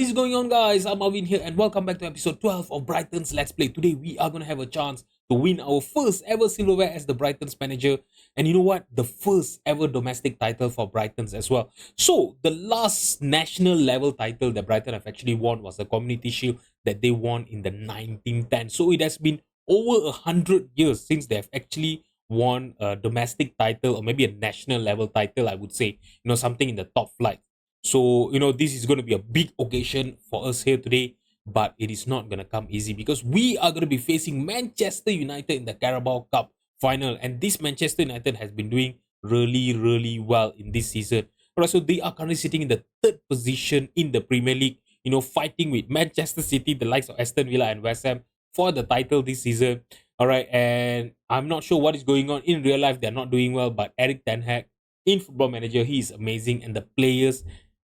What is going on, guys? I'm Alvin here and welcome back to episode 12 of Brighton's Let's Play. Today we are going to have a chance to win our first ever silverware as the Brighton's manager. And you know what? The first ever domestic title for Brighton's as well. So the last national level title that Brighton have actually won was the Community Shield that they won in the 1910. So it has been over 100 years since they have actually won a domestic title, or maybe a national level title, I would say. Something in the top flight. So, this is going to be a big occasion for us here today, but it is not going to come easy because we are going to be facing Manchester United in the Carabao Cup final. And this Manchester United has been doing really, really well in this season. All right, so they are currently sitting in the third position in the Premier League, fighting with Manchester City, the likes of Aston Villa and West Ham for the title this season. All right, and I'm not sure what is going on in real life. They're not doing well, but Eric Ten Hag in Football Manager, he is amazing, and the players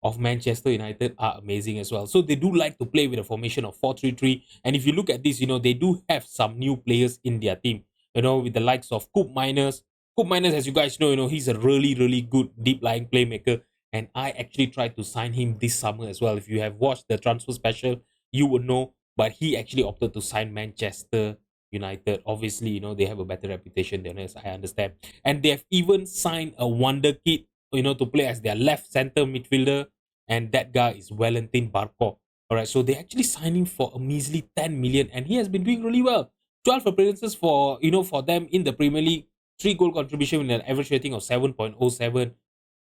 of Manchester United are amazing as well. So they do like to play with a formation of 4-3-3. And if you look at this, they do have some new players in their team, with the likes of Coop Miners. Coop Miners, as you guys know, he's a really, really good deep lying playmaker. And I actually tried to sign him this summer as well. If you have watched the transfer special, you would know. But he actually opted to sign Manchester United. Obviously, they have a better reputation than us, I understand. And they have even signed a wonder kid, to play as their left center midfielder, and that guy is Valentin Barkov. All right, so they actually signed him for a measly 10 million, and he has been doing really well. 12 appearances for them in the Premier League, 3 goal contribution with an average rating of 7.07.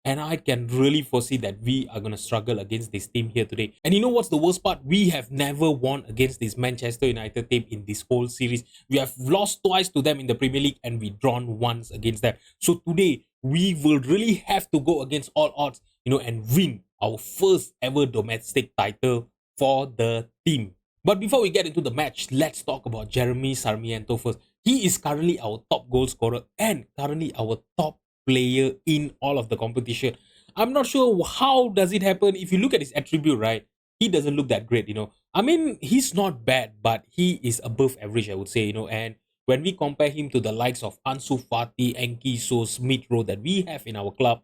And I can really foresee that we are going to struggle against this team here today. And you know what's the worst part? We have never won against this Manchester United team in this whole series. We have lost twice to them in the Premier League and we drawn once against them. So today, we will really have to go against all odds, and win our first ever domestic title for the team. But before we get into the match, let's talk about Jeremy Sarmiento first. He is currently our top goal scorer and currently our top player in all of the competition. I'm not sure how does it happen. If you look at his attribute, right, he doesn't look that great, I mean, he's not bad, but he is above average, I would say, and when we compare him to the likes of Ansu Fati, Enki, So, Smith Rowe that we have in our club,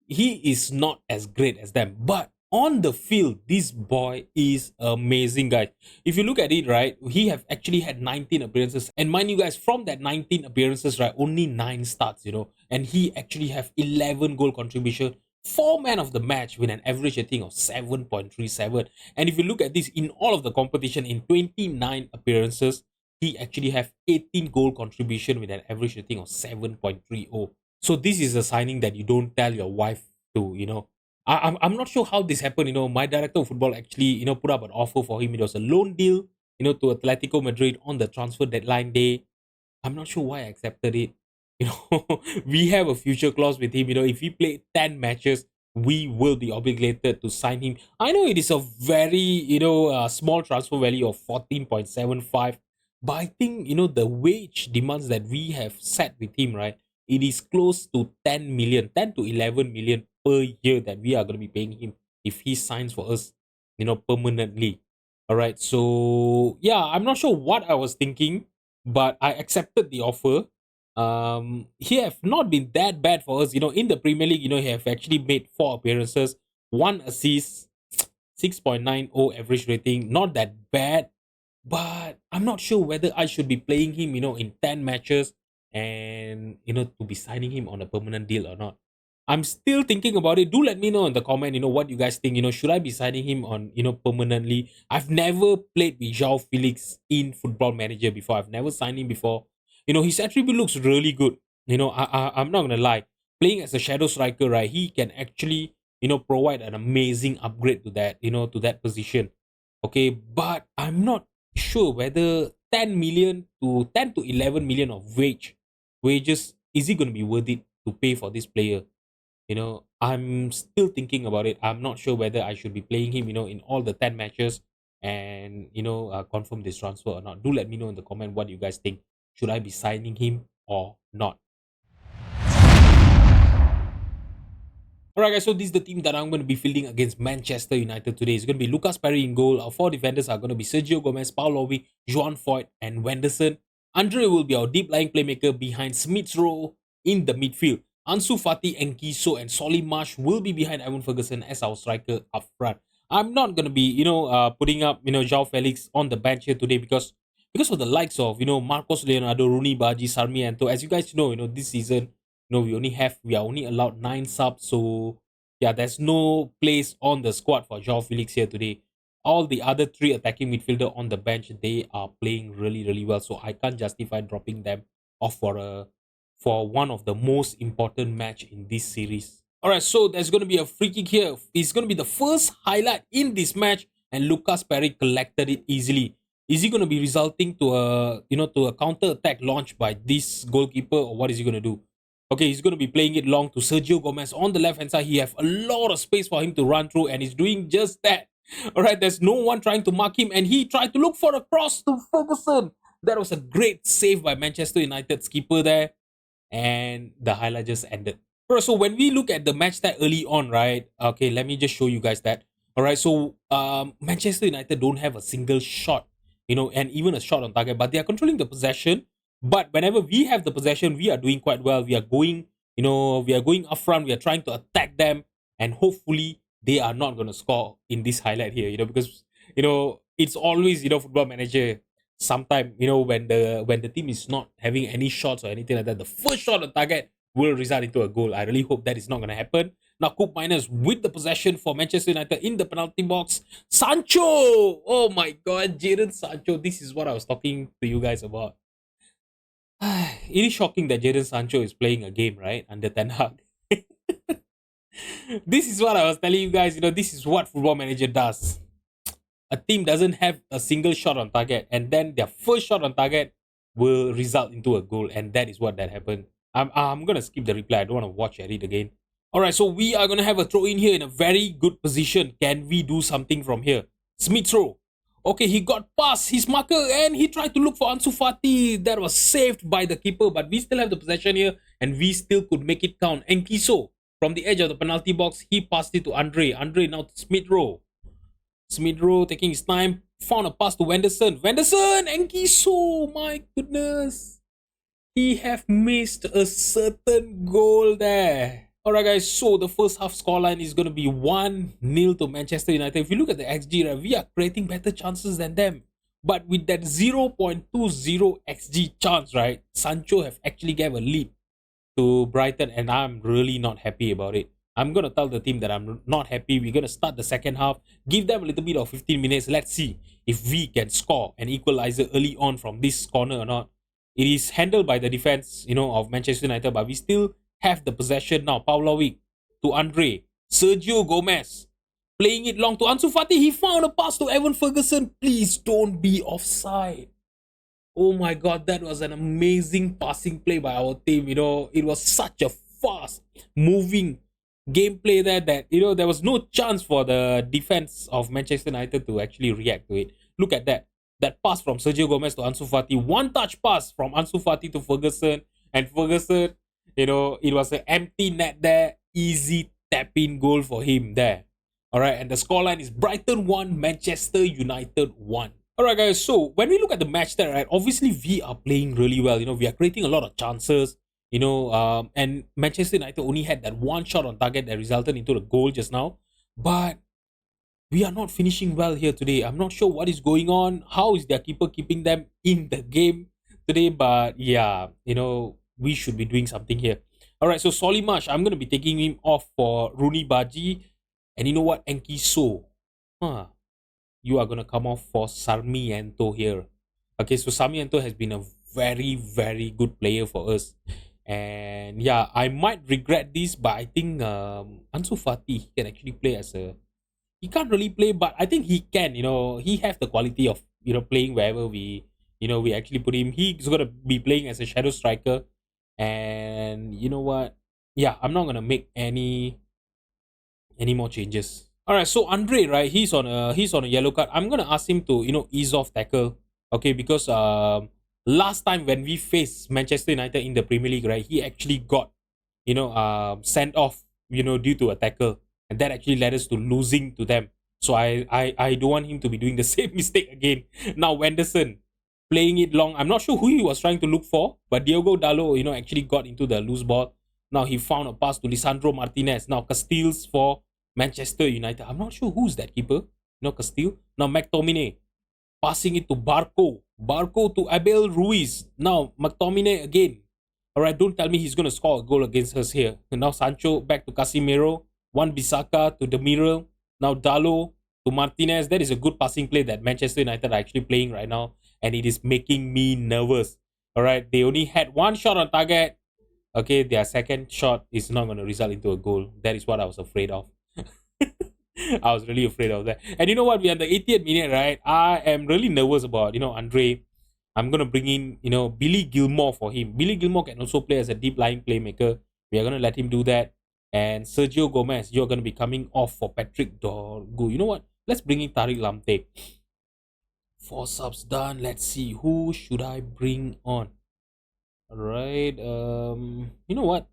he is not as great as them. But on the field, this boy is amazing, guys. If you look at it, right, he have actually had 19 appearances. And mind you guys, from that 19 appearances, right, only 9 starts, and he actually have 11 goal contribution, 4 man of the match with an average rating of 7.37. And if you look at this, in all of the competition, in 29 appearances, he actually have 18 goal contribution with an average rating of 7.30. So this is a signing that you don't tell your wife to, I'm not sure how this happened. My director of football actually, put up an offer for him. It was a loan deal, to Atletico Madrid on the transfer deadline day. I'm not sure why I accepted it. We have a future clause with him. If he play 10 matches, we will be obligated to sign him. I know it is a very, small transfer value of 14.75. But I think, the wage demands that we have set with him, right? It is close to 10 million, 10 to 11 million per year that we are going to be paying him if he signs for us, permanently. All right. So, yeah, I'm not sure what I was thinking, but I accepted the offer. He have not been that bad for us, in the Premier League. He have actually made 4 appearances, 1 assist, 6.90 average rating. Not that bad, but I'm not sure whether I should be playing him, in 10 matches and, to be signing him on a permanent deal or not. I'm still thinking about it. Do let me know in the comment, what you guys think. Should I be signing him on, permanently? I've never played with João Felix in Football Manager before. I've never signed him before. His attribute looks really good. I'm not gonna lie. Playing as a shadow striker, right? He can actually, provide an amazing upgrade to that, to that position. Okay, but I'm not sure whether 10 million to 10 to 11 million of wages is it going to be worth it to pay for this player. I'm still thinking about it. I'm not sure whether I should be playing him, in all the 10 matches and, confirm this transfer or not. Do let me know in the comment what you guys think. Should I be signing him or not? Alright guys, so this is the team that I'm going to be fielding against Manchester United today. It's going to be Lucas Perry in goal. Our 4 defenders are going to be Sergio Gomez, Paul Lobby, Joan Foyt and Wenderson. Andre will be our deep lying playmaker behind Smith Rowe in the midfield. Ansu Fati, Enki, So and Solly Marsh will be behind Evan Ferguson as our striker up front. I'm not gonna be, putting up, João Felix on the bench here today because of the likes of, Marcos Leonardo, Rooney Baji, Sarmiento. As you guys know, this season, we are only allowed 9 subs. So yeah, there's no place on the squad for João Felix here today. All the other 3 attacking midfielder on the bench, they are playing really, really well. So I can't justify dropping them off for one of the most important match in this series. All right, so there's going to be a free kick here. It's going to be the first highlight in this match, and Lucas Perry collected it easily. Is he going to be resulting to a counter attack launched by this goalkeeper, or what is he going to do? Okay, he's going to be playing it long to Sergio Gomez on the left hand side. He have a lot of space for him to run through, and he's doing just that. All right, there's no one trying to mark him, and he tried to look for a cross to Ferguson. That was a great save by Manchester United's keeper there, and the highlight just ended. Bro, so when we look at the match that early on, right? Okay, let me just show you guys that. All right, so Manchester United don't have a single shot, and even a shot on target, but they are controlling the possession. But whenever we have the possession, we are doing quite well. We are going, we are going up front. We are trying to attack them, and hopefully they are not going to score in this highlight here, because it's always, Football Manager. Sometime, when the team is not having any shots or anything like that, the first shot on target will result into a goal. I really hope that is not going to happen. Now, Coop Miners with the possession for Manchester United in the penalty box. Sancho! Oh my god, Jadon Sancho. This is what I was talking to you guys about. It is shocking that Jadon Sancho is playing a game, right? Under Ten Hag. This is what I was telling you guys. This is what Football Manager does. A team doesn't have a single shot on target, and then their first shot on target will result into a goal, and that is what that happened. I'm gonna skip the replay. I don't want to watch it again. All right, so we are gonna have a throw in here in a very good position. Can we do something from here? Smith Rowe. Okay, he got past his marker and he tried to look for Ansu Fati. That was saved by the keeper, but we still have the possession here, and we still could make it count. Enkiso from the edge of the penalty box, he passed it to Andre. Andre now to Smith Rowe. Smith Rowe taking his time, found a pass to Wenderson. Wenderson! Enkiso! My goodness! He have missed a certain goal there. Alright guys, so the first half scoreline is going to be 1-0 to Manchester United. If you look at the XG, right, we are creating better chances than them. But with that 0.20 XG chance, right, Sancho have actually gave a lead to Brighton, and I'm really not happy about it. I'm going to tell the team that I'm not happy. We're going to start the second half, give them a little bit of 15 minutes. Let's see if we can score an equalizer early on from this corner or not. It is handled by the defense, of Manchester United, but we still have the possession now. Pavlovic to Andre. Sergio Gomez playing it long to Ansu Fati. He found a pass to Evan Ferguson. Please don't be offside. Oh my god, that was an amazing passing play by our team. It was such a fast moving gameplay there that there was no chance for the defense of Manchester United to actually react to it. Look at that pass from Sergio Gomez to Ansu Fati, one touch pass from Ansu Fati to Ferguson, and Ferguson, it was an empty net there, easy tap in goal for him there. All right, and the scoreline is Brighton 1, Manchester United 1. All right, guys, so when we look at the match there, right, obviously we are playing really well. We are creating a lot of chances. And Manchester United only had that one shot on target that resulted into the goal just now. But we are not finishing well here today. I'm not sure what is going on. How is their keeper keeping them in the game today? But yeah, we should be doing something here. All right, so Solimash, I'm going to be taking him off for Rooney Baji. And you know what? Enkiso. You are going to come off for Sarmiento here. Okay, so Sarmiento has been a very, very good player for us. And yeah, I might regret this, but I think Ansu Fati can actually play as a... He can't really play, but I think he can. He has the quality of playing wherever we actually put him. He's gonna be playing as a shadow striker, and you know what? Yeah, I'm not gonna make any more changes. All right, so Andre, right? He's on a yellow card. I'm gonna ask him to ease off tackle, okay? Because last time when we faced Manchester United in the Premier League, right, he actually got sent off due to a tackle, and that actually led us to losing to them. So I don't want him to be doing the same mistake again. Now Wenderson playing it long. I'm not sure who he was trying to look for, but Diogo Dalot actually got into the loose ball. Now he found a pass to Lisandro Martinez. Now Castiles for Manchester United. I'm not sure who's that keeper. No, Castile. Now McTominay passing it to Barco. Barco to Abel Ruiz. Now McTominay again. All right, don't tell me he's going to score a goal against us here. And now Sancho back to Casemiro. One Bissaka to Demiral. Now Dalo to Martinez. That is a good passing play that Manchester United are actually playing right now. And it is making me nervous. All right, they only had one shot on target. Okay, their second shot is not going to result into a goal. That is what I was afraid of. I was really afraid of that. And you know what? We are at the 80th minute, right? I am really nervous about, Andre. I'm going to bring in, Billy Gilmore for him. Billy Gilmore can also play as a deep lying playmaker. We are going to let him do that. And Sergio Gomez, you're going to be coming off for Patrick Dorgu. You know what? Let's bring in Tariq Lamptey. 4 subs done. Let's see. Who should I bring on? All right. You know what?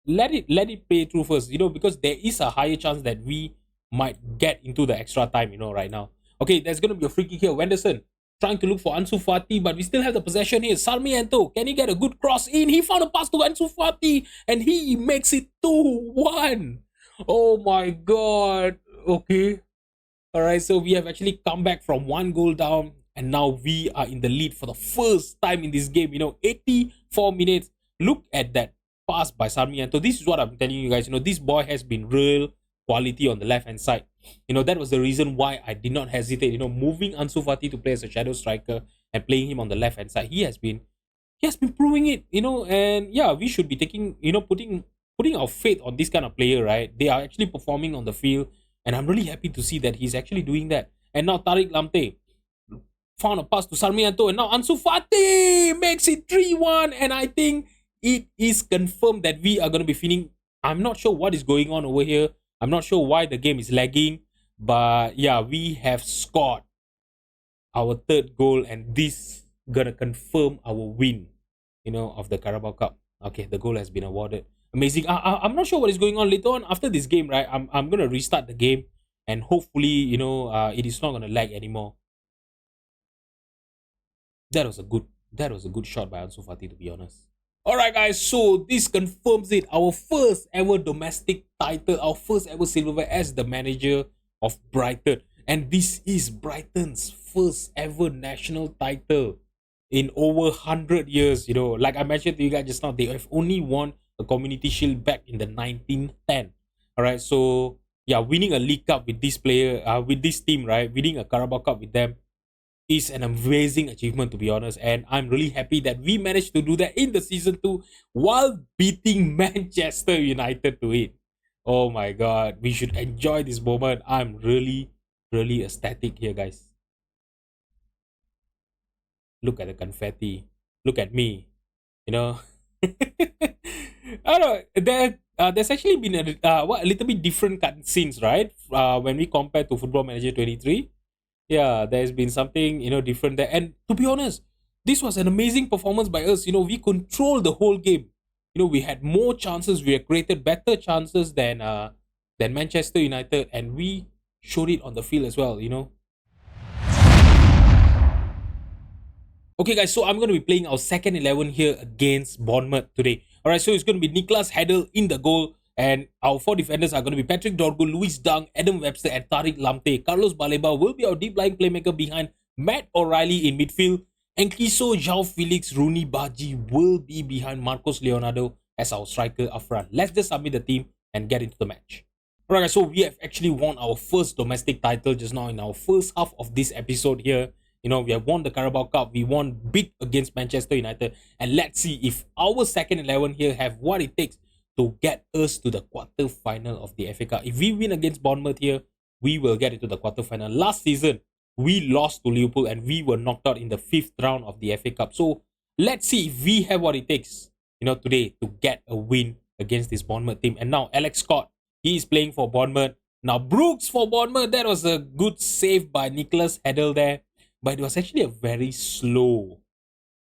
Let it play through first, because there is a higher chance that we might get into the extra time, right now. Okay, there's going to be a free kick here. Wenderson trying to look for Ansu Fati, but we still have the possession here. Sarmiento, can he get a good cross in? He found a pass to Ansu Fati, and he makes it 2-1. Oh my God. Okay. All right, so we have actually come back from 1 goal down, and now we are in the lead for the first time in this game. 84 minutes. Look at that pass by Sarmiento. This is what I'm telling you guys. This boy has been real quality on the left-hand side. That was the reason why I did not hesitate. Moving Ansu Fati to play as a shadow striker and playing him on the left-hand side. He has been proving it. And yeah, we should be taking, putting our faith on this kind of player, right? They are actually performing on the field, and I'm really happy to see that he's actually doing that. And now Tariq Lamptey found a pass to Sarmiento, and now Ansu Fati makes it 3-1, and I think it is confirmed that we are going to be feeling. I'm not sure what is going on over here. I'm not sure why the game is lagging. But yeah, we have scored our 3rd goal. And this going to confirm our win, of the Carabao Cup. Okay, the goal has been awarded. Amazing. I'm not sure what is going on. Later on, after this game, right, I'm going to restart the game. And hopefully, it is not going to lag anymore. That was a good shot by Ansu Fati, to be honest. Alright guys, so this confirms it. Our first ever domestic title, our first ever silverware as the manager of Brighton. And this is Brighton's first ever national title in over 100 years. Like I mentioned to you guys just now, they have only won a Community Shield back in the 1910. Alright, so yeah, winning a League Cup with this player, with this team, right? Winning a Carabao Cup with them is an amazing achievement, to be honest, and I'm really happy that we managed to do that in the season 2 while beating Manchester United to it. Oh my God, we should enjoy this moment. I'm really ecstatic here, guys. Look at the confetti. Look at me. I don't know. There's actually been a little bit different cutscenes, right? When we compare to Football Manager 23. Yeah, there's been something, different there. And to be honest, this was an amazing performance by us. We controlled the whole game. We had more chances. We had created better chances than Manchester United. And we showed it on the field as well, Okay, guys, so I'm going to be playing our second 11 here against Bournemouth today. All right, so it's going to be Nicholas Heddle in the goal. And our 4 defenders are going to be Patrick Dorgu, Lewis Dunk, Adam Webster, and Tariq Lamptey. Carlos Baleba will be our deep-lying playmaker behind Matt O'Reilly in midfield. Enkiso, João Felix, Rooney Baji will be behind Marcos Leonardo as our striker up front. Let's just submit the team and get into the match. Alright guys, so we have actually won our first domestic title just now in our first half of this episode here. We have won the Carabao Cup. We won big against Manchester United. And let's see if our second 11 here have what it takes to get us to the quarter-final of the FA Cup. If we win against Bournemouth here, we will get into the quarter-final. Last season, we lost to Liverpool and we were knocked out in the 5th round of the FA Cup. So, let's see if we have what it takes, today to get a win against this Bournemouth team. And now, Alex Scott, he is playing for Bournemouth. Now, Brooks for Bournemouth. That was a good save by Nicholas Heddle there. But it was actually a very slow,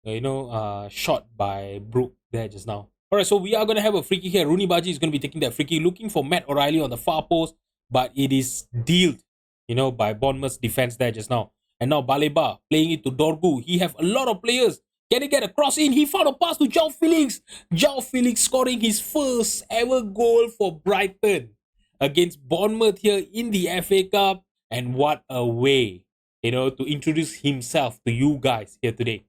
shot by Brooks there just now. Alright, so we are going to have a free kick here. Rooney Baji is going to be taking that free kick, looking for Matt O'Reilly on the far post. But it is dealt, by Bournemouth's defense there just now. And now Baleba playing it to Dorgu. He have a lot of players. Can he get a cross in? He found a pass to João Felix. João Felix scoring his first ever goal for Brighton. against Bournemouth here in the FA Cup. And what a way, to introduce himself to you guys here today.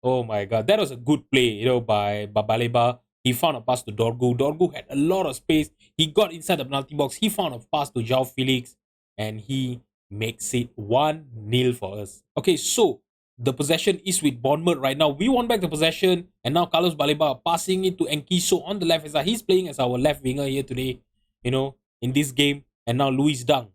Oh my God, that was a good play, by Babaleba. He found a pass to Dorgu. Dorgu had a lot of space. He got inside the penalty box. He found a pass to João Felix, and he makes it 1-0 for us. Okay, so the possession is with Bournemouth right now. We won back the possession, and now Carlos Baleba passing it to Enkiso on the left hand side. He's playing as our left winger here today, in this game. And now Luis Dung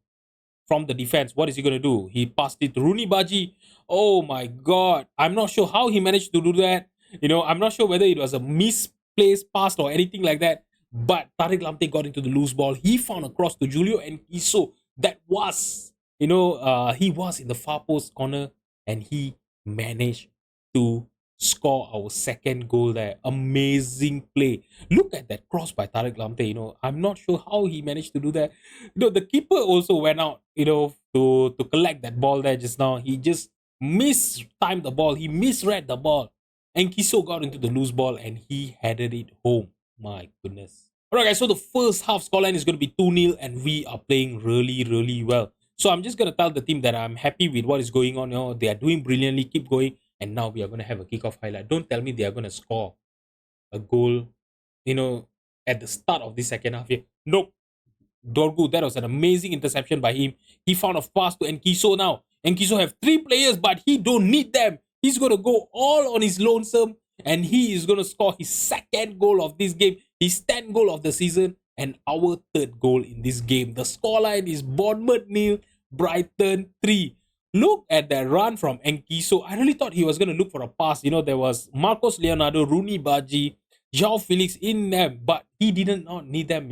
from the defense. What is he going to do? He passed it to Rooney Baji. Oh my God. I'm not sure how he managed to do that. I'm not sure whether it was a misplaced pass or anything like that. But Tariq Lamptey got into the loose ball. He found a cross to Julio Enkiso. That was, he was in the far post corner and he managed to score our second goal there. Amazing play. Look at that cross by Tariq Lamptey. I'm not sure how he managed to do that. The keeper also went out, to collect that ball there just now. He just mistimed the ball. He misread the ball. And Kiso got into the loose ball and he headed it home. My goodness. Alright guys, so the first half scoreline is going to be 2-0 and we are playing really, really well. So I'm just going to tell the team that I'm happy with what is going on. They are doing brilliantly. Keep going. And now we are going to have a kickoff highlight. Don't tell me they are going to score a goal, at the start of the second half here. Nope. Dorgu, that was an amazing interception by him. He found a pass to Enkiso now. Enkiso have 3 players, but he don't need them. He's going to go all on his lonesome, and he is going to score his second goal of this game, his 10th goal of the season, and our 3rd goal in this game. The scoreline is Bournemouth 0, Brighton 3. Look at that run from Enkiso. I really thought he was going to look for a pass. There was Marcos Leonardo, Rooney Baji, João Felix in them, but he did not need them,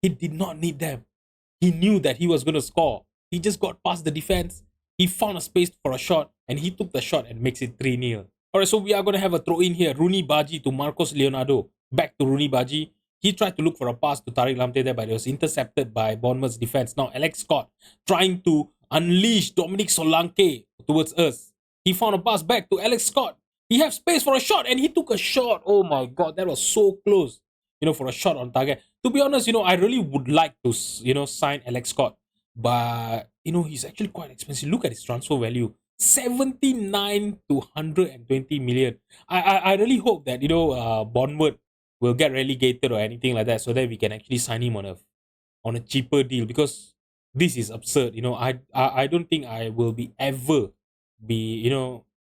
He did not need them. He knew that he was going to score. He just got past the defense. He found a space for a shot, and he took the shot and makes it 3-0. Alright, so we are going to have a throw in here. Rooney Baji to Marcos Leonardo. Back to Rooney Baji. He tried to look for a pass to Tariq Lamptey there, but it was intercepted by Bournemouth's defense. Now Alex Scott trying to unleash Dominic Solanke towards us. He found a pass back to Alex Scott. He had space for a shot and he took a shot. Oh my God, that was so close, for a shot on target. To be honest, I really would like to, sign Alex Scott. But, he's actually quite expensive. Look at his transfer value. 79 to 120 million. I really hope that, Bournemouth will get relegated or anything like that so that we can actually sign him on a cheaper deal, because this is absurd. I don't think I will be ever be,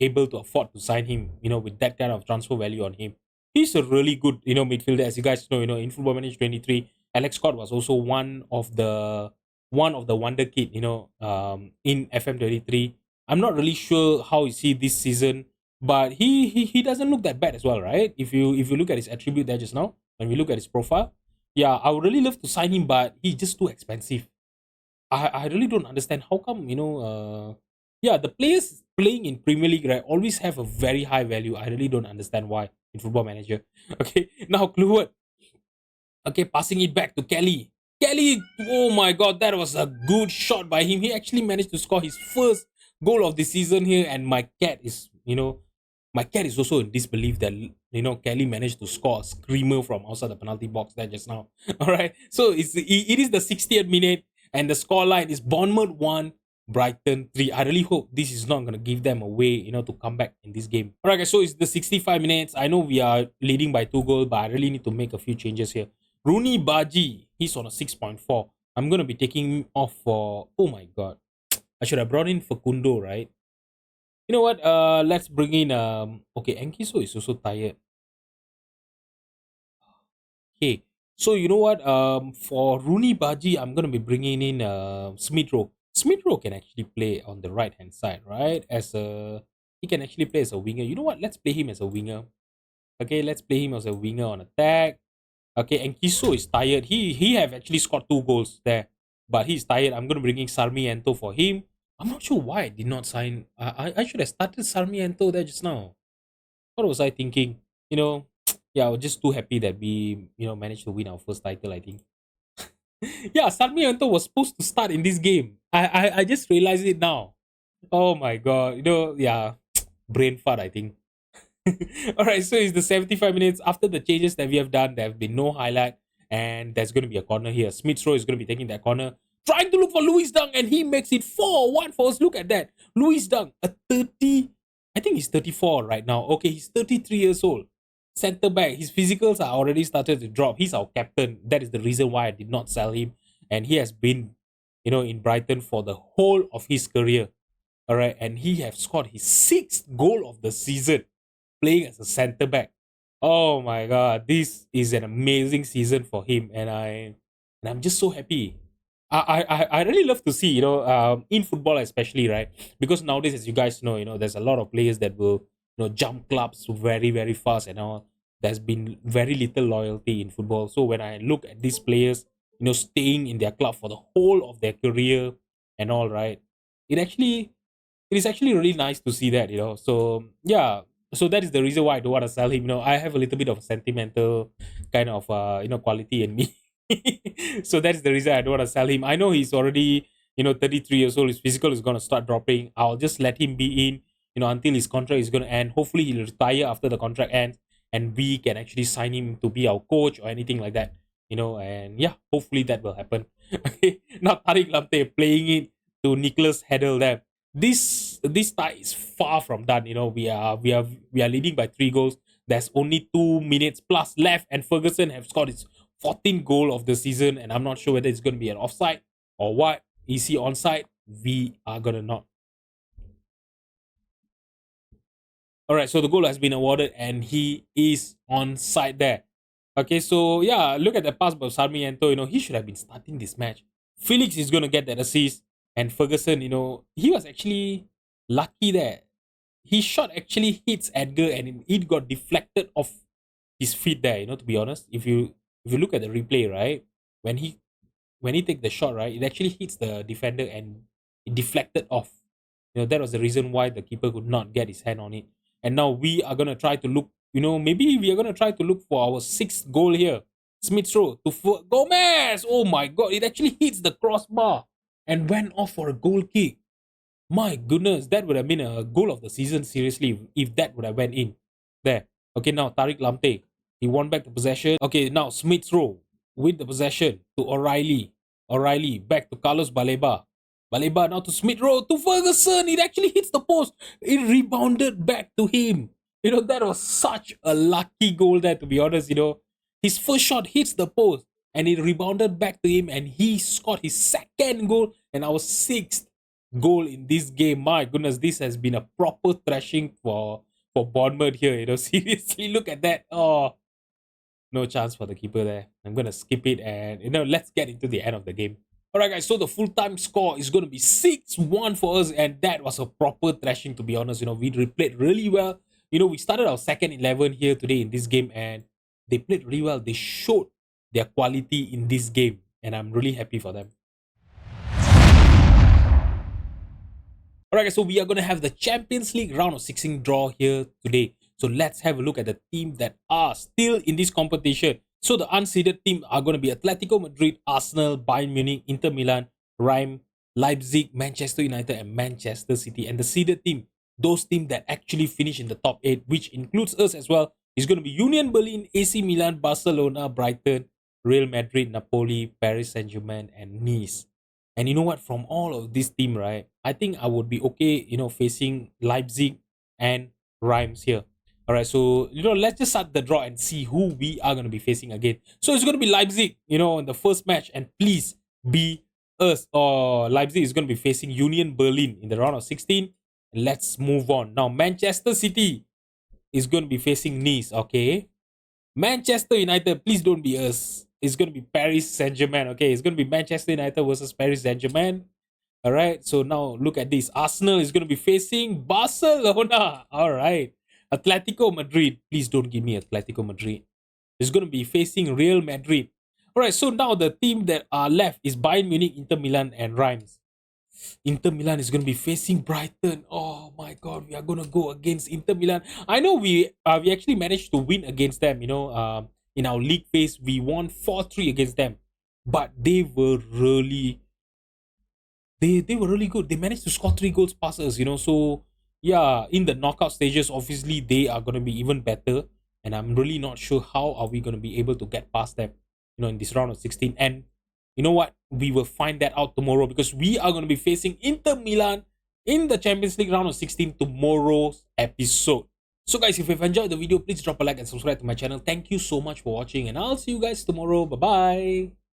able to afford to sign him, with that kind of transfer value on him. He's a really good, midfielder. As you guys know, in Football Manager 23, Alex Scott was also one of the wonder kid, in FM23. I'm not really sure how is he this season, but he doesn't look that bad as well, right? If you look at his attribute there just now, when we look at his profile, yeah, I would really love to sign him, but he's just too expensive. I really don't understand how come, the players playing in Premier League, right, always have a very high value. I really don't understand why in Football Manager. Okay, now Kluivert. Okay, passing it back to Kelly. Kelly, oh my God, that was a good shot by him. He actually managed to score his first goal of the season here, and my cat is also in disbelief that Kelly managed to score a screamer from outside the penalty box there just now. All right, so it is the 60th minute, and the scoreline is Bournemouth 1, Brighton 3. I really hope this is not going to give them a way, to come back in this game. All right, guys, so it's the 65 minutes. I know we are leading by 2 goals, but I really need to make a few changes here. Rooney Baji, he's on a 6.4. I'm going to be taking him off for, oh my God, I should have brought in Facundo, right? You know what? Let's bring in okay, Enkiso is also tired. Okay, so you know what? For Rooney Baji, I'm gonna be bringing in Smith Rowe. Smith Rowe can actually play on the right hand side, right? He can actually play as a winger. You know what? Let's play him as a winger. Okay, let's play him as a winger on attack. Okay, and Kiso is tired. He have actually scored 2 goals there, but he's tired. I'm gonna bring in Sarmiento for him. I'm not sure why I did not sign. I should have started Sarmiento there just now. What was I thinking? Yeah, I was just too happy that we, managed to win our first title, I think. Yeah, Sarmiento was supposed to start in this game. I just realized it now. Oh my God. Yeah, brain fart, I think. All right, so it's the 75 minutes. After the changes that we have done, there have been no highlight. And there's going to be a corner here. Smith Rowe is going to be taking that corner, trying to look for Louis Dunk, and he makes it 4-1 for us. Look at that. Louis Dunk, a 30, I think he's 34 right now. Okay, he's 33 years old. Centre back. His physicals are already started to drop. He's our captain. That is the reason why I did not sell him. And he has been, in Brighton for the whole of his career. All right, and he has scored his 6th goal of the season playing as a centre back. Oh my god, this is an amazing season for him, and I'm just so happy. I really love to see, in football especially, right? Because nowadays, as you guys know, there's a lot of players that will, jump clubs very, very fast and all. There's been very little loyalty in football. So when I look at these players, staying in their club for the whole of their career and all, right? It actually it is actually really nice to see that, So yeah, so that is the reason why I don't want to sell him. I have a little bit of a sentimental kind of quality in me. So that is the reason I don't want to sell him. I know he's already 33 years old. His physical is going to start dropping. I'll just let him be in, until his contract is going to end. Hopefully he'll retire after the contract ends, and we can actually sign him to be our coach or anything like that. And yeah, hopefully that will happen. Okay, now Tariq Lamptey playing it to Nicholas Heddle there. This tie is far from done. We are leading by 3 goals. There's only 2 minutes plus left, and Ferguson have scored his 14th goal of the season. And I'm not sure whether it's going to be an offside or what. Is he onside? We are gonna not. All right, so the goal has been awarded, and he is onside there. Okay, so yeah, look at the pass by Sarmiento. He should have been starting this match. Felix is gonna get that assist. And Ferguson, he was actually lucky there. His shot actually hits Edgar, and it got deflected off his feet there. To be honest, if you look at the replay, right, when he take the shot, right, it actually hits the defender and it deflected off. That was the reason why the keeper could not get his hand on it. And now we are gonna try to look. Maybe we are gonna try to look for our 6th goal here. Smith Rowe to Gomez. Oh my god! It actually hits the crossbar and went off for a goal kick. My goodness, that would have been a goal of the season, seriously, if that would have went in. There. Okay, now Tariq Lamptey. He won back the possession. Okay, now Smith Rowe with the possession to O'Reilly. O'Reilly back to Carlos Baleba. Baleba now to Smith Rowe to Ferguson. It actually hits the post. It rebounded back to him. That was such a lucky goal there, to be honest. His first shot hits the post and it rebounded back to him, and he scored his 2nd goal and our 6th goal in this game. My goodness, this has been a proper thrashing for Bournemouth here. Seriously, look at that. Oh, no chance for the keeper there. I'm gonna skip it, and let's get into the end of the game. Alright guys, so the full-time score is going to be 6-1 for us, and that was a proper thrashing, to be honest. We played really well. We started our second 11 here today in this game, and they played really well. They showed their quality in this game, and I'm really happy for them. Alright guys, so we are going to have the Champions League round of 16 draw here today. So let's have a look at the team that are still in this competition. So the unseeded team are going to be Atletico Madrid, Arsenal, Bayern Munich, Inter Milan, Rome, Leipzig, Manchester United, and Manchester City. And the seeded team, those teams that actually finish in the top 8, which includes us as well, is going to be Union Berlin, AC Milan, Barcelona, Brighton, Real Madrid, Napoli, Paris Saint-Germain, and Nice. And you know what? From all of this team, right, I think I would be okay, facing Leipzig and Reims here. All right, so, let's just start the draw and see who we are going to be facing again. So it's going to be Leipzig, in the first match. And please be us. Or Leipzig is going to be facing Union Berlin in the round of 16. Let's move on. Now, Manchester City is going to be facing Nice, okay? Manchester United, please don't be us. It's going to be Paris Saint-Germain, okay? It's going to be Manchester United versus Paris Saint-Germain. All right, so now look at this. Arsenal is going to be facing Barcelona. All right. Atletico Madrid. Please don't give me Atletico Madrid. It's going to be facing Real Madrid. All right, so now the team that are left is Bayern Munich, Inter Milan, and Reims. Inter Milan is going to be facing Brighton. Oh my God, we are going to go against Inter Milan. I know we actually managed to win against them. In our league phase, we won 4-3 against them, but they were really good. They managed to score 3 goals past us. So yeah, in the knockout stages, obviously they are going to be even better, and I'm really not sure how are we going to be able to get past them. in this round of 16. And you know what? We will find that out tomorrow, because we are going to be facing Inter Milan in the Champions League round of 16 tomorrow's episode. So guys, if you've enjoyed the video, please drop a like and subscribe to my channel. Thank you so much for watching, and I'll see you guys tomorrow. Bye bye.